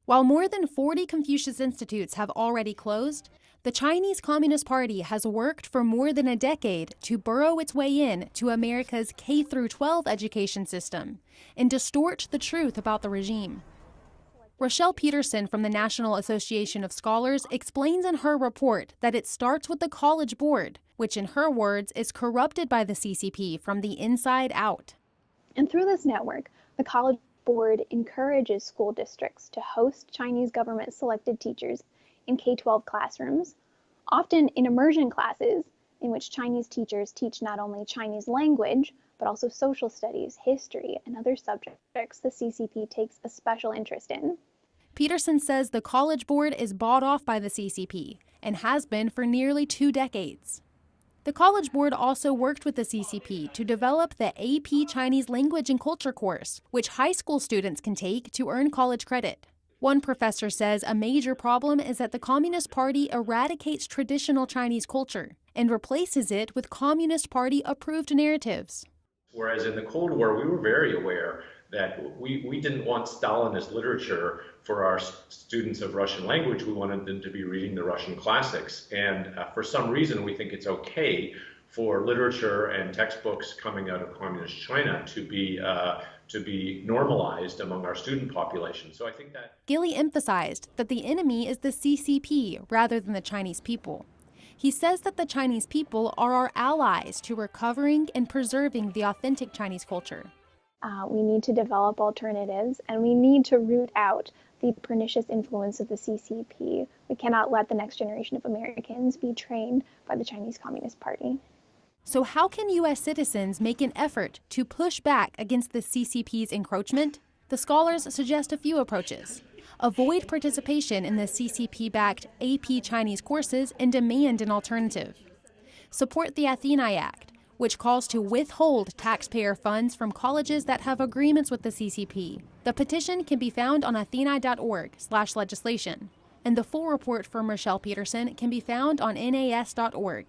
While more than 40 Confucius institutes have already closed, the Chinese Communist Party has worked for more than a decade to burrow its way in to America's K-12 education system and distort the truth about the regime. Rachelle Peterson from the National Association of Scholars explains in her report that it starts with the College Board, which in her words is corrupted by the CCP from the inside out. And through this network, the College Board encourages school districts to host Chinese government-selected teachers in K-12 classrooms, often in immersion classes in which Chinese teachers teach not only Chinese language, but also social studies, history, and other subjects the CCP takes a special interest in. Peterson says the College Board is bought off by the CCP and has been for nearly 2 decades. The College Board also worked with the CCP to develop the AP Chinese Language and Culture course, which high school students can take to earn college credit. One professor says a major problem is that the Communist Party eradicates traditional Chinese culture and replaces it with Communist Party-approved narratives. Whereas in the Cold War, we were very aware that we didn't want Stalinist literature for our students of Russian language. We wanted them to be reading the Russian classics. And for some reason, we think it's okay for literature and textbooks coming out of communist China to be normalized among our student population. So I think that Gilly emphasized that the enemy is the CCP rather than the Chinese people. He says that the Chinese people are our allies to recovering and preserving the authentic Chinese culture. We need to develop alternatives, and we need to root out the pernicious influence of the CCP. We cannot let the next generation of Americans be trained by the Chinese Communist Party. So how can U.S. citizens make an effort to push back against the CCP's encroachment? The scholars suggest a few approaches. Avoid participation in the CCP-backed AP Chinese courses and demand an alternative. Support the Atheni Act, which calls to withhold taxpayer funds from colleges that have agreements with the CCP. The petition can be found on atheni.org/legislation, and the full report from Rachelle Peterson can be found on nas.org.